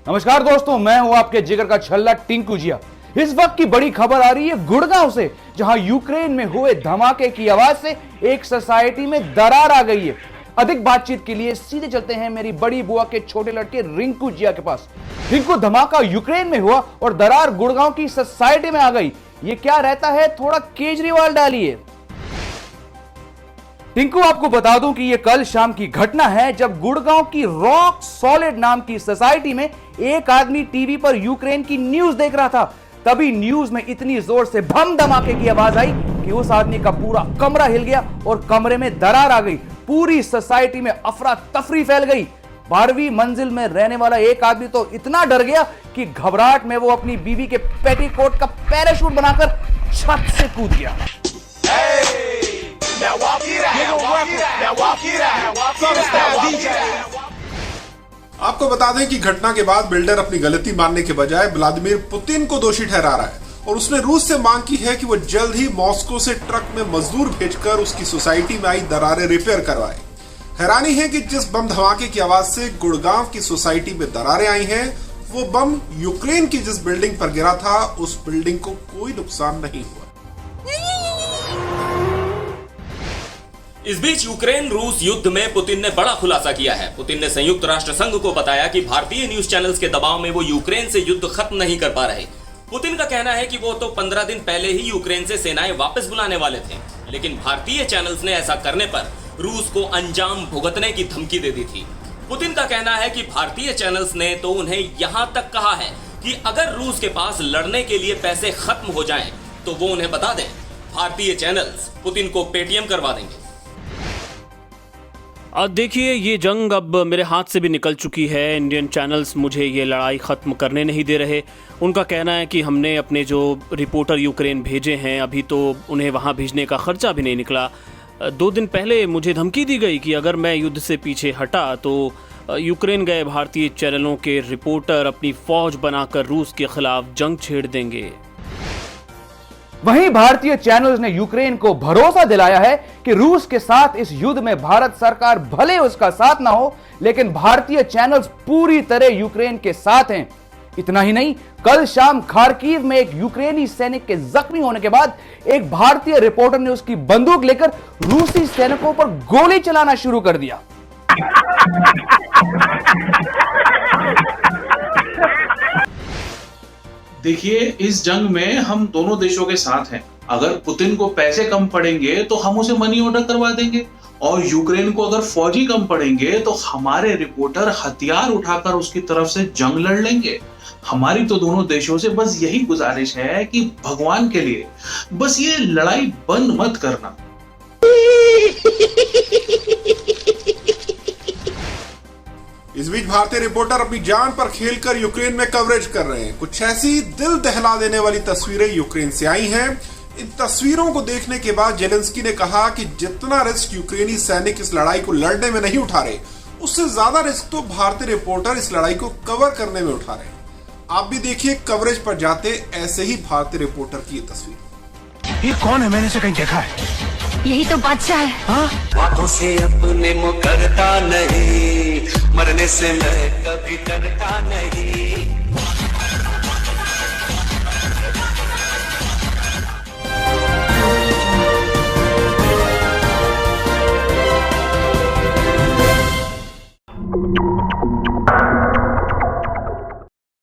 नमस्कार दोस्तों, मैं हूं आपके जिगर का छल्ला टिंकू जिया। इस वक्त की बड़ी खबर आ रही है गुड़गांव से, जहां यूक्रेन में हुए धमाके की आवाज से एक सोसाइटी में दरार आ गई है। अधिक बातचीत के लिए सीधे चलते हैं मेरी बड़ी बुआ के छोटे लड़के रिंकू जिया के पास। रिंकू, धमाका यूक्रेन में हुआ और दरार गुड़गांव की सोसाइटी में आ गई, ये क्या रहता है? थोड़ा केजरीवाल डालिए। टिंकू, आपको बता दूं कि यह कल शाम की घटना है, जब गुड़गांव की रॉक सॉलिड नाम की सोसाइटी में एक आदमी टीवी पर यूक्रेन की न्यूज देख रहा था। तभी न्यूज में इतनी जोर से बम धमाके की आवाज आई कि उस आदमी का पूरा कमरा हिल गया और कमरे में दरार आ गई। पूरी सोसाइटी में अफरा तफरी फैल गई। 12वीं मंजिल में रहने वाला एक आदमी तो इतना डर गया कि घबराहट में वो अपनी बीवी के पेटीकोट का पैराशूट बनाकर छत से कूद गया। आपको बता दें कि घटना के बाद बिल्डर अपनी गलती मानने के बजाय व्लादिमीर पुतिन को दोषी ठहरा रहा है और उसने रूस से मांग की है कि वो जल्द ही मॉस्को से ट्रक में मजदूर भेजकर उसकी सोसाइटी में आई दरारें रिपेयर करवाए। हैरानी है कि जिस बम धमाके की आवाज से गुड़गांव की सोसाइटी में दरारें आई हैं, वो बम यूक्रेन की जिस बिल्डिंग पर गिरा था, उस बिल्डिंग को कोई नुकसान नहीं हुआ। इस बीच यूक्रेन रूस युद्ध में पुतिन ने बड़ा खुलासा किया है। पुतिन ने संयुक्त राष्ट्र संघ को बताया कि भारतीय न्यूज चैनल्स के दबाव में वो यूक्रेन से युद्ध खत्म नहीं कर पा रहे। पुतिन का कहना है कि वो तो 15 दिन पहले ही यूक्रेन से सेनाएं वापस बुलाने वाले थे, लेकिन भारतीय चैनल्स ने ऐसा करने पर रूस को अंजाम भुगतने की धमकी दे दी थी। पुतिन का कहना है कि भारतीय चैनल्स ने तो उन्हें यहां तक कहा है कि अगर रूस के पास लड़ने के लिए पैसे खत्म हो जाएं, तो वो उन्हें बता दें। भारतीय चैनल्स पुतिन को पेटीएम करवा देंगे। देखिए, ये जंग अब मेरे हाथ से भी निकल चुकी है। इंडियन चैनल्स मुझे ये लड़ाई ख़त्म करने नहीं दे रहे। उनका कहना है कि हमने अपने जो रिपोर्टर यूक्रेन भेजे हैं, अभी तो उन्हें वहाँ भेजने का ख़र्चा भी नहीं निकला। 2 दिन पहले मुझे धमकी दी गई कि अगर मैं युद्ध से पीछे हटा तो यूक्रेन गए भारतीय चैनलों के रिपोर्टर अपनी फ़ौज बनाकर रूस के ख़िलाफ़ जंग छेड़ देंगे। वहीं भारतीय चैनल्स ने यूक्रेन को भरोसा दिलाया है कि रूस के साथ इस युद्ध में भारत सरकार भले उसका साथ ना हो, लेकिन भारतीय चैनल्स पूरी तरह यूक्रेन के साथ हैं। इतना ही नहीं, कल शाम खार्किव में एक यूक्रेनी सैनिक के जख्मी होने के बाद एक भारतीय रिपोर्टर ने उसकी बंदूक लेकर रूसी सैनिकों पर गोली चलाना शुरू कर दिया। देखिए, इस जंग में हम दोनों देशों के साथ हैं। अगर पुतिन को पैसे कम पड़ेंगे तो हम उसे मनी ऑर्डर करवा देंगे, और यूक्रेन को अगर फौजी कम पड़ेंगे तो हमारे रिपोर्टर हथियार उठाकर उसकी तरफ से जंग लड़ लेंगे। हमारी तो दोनों देशों से बस यही गुजारिश है कि भगवान के लिए बस ये लड़ाई बंद मत करना। इस बीच भारतीय रिपोर्टर अपनी जान पर खेलकर यूक्रेन में कवरेज कर रहे हैं। कुछ ऐसी दिल दहला देने वाली तस्वीरें यूक्रेन से आई हैं। इन तस्वीरों को देखने के बाद जेलेंस्की ने कहा कि जितना रिस्क यूक्रेनी सैनिक इस लड़ाई को लड़ने में नहीं उठा रहे, उससे ज्यादा रिस्क तो भारतीय रिपोर्टर इस लड़ाई को कवर करने में उठा रहे हैं। आप भी देखिए कवरेज पर जाते ऐसे ही भारतीय रिपोर्टर की ये तस्वीर। ये कौन है? मैंने इसे कहीं देखा है। यही तो बादशाह है। हाँ? बातों से अपने मुकरता नहीं, मरने से मैं कभी डरता नहीं।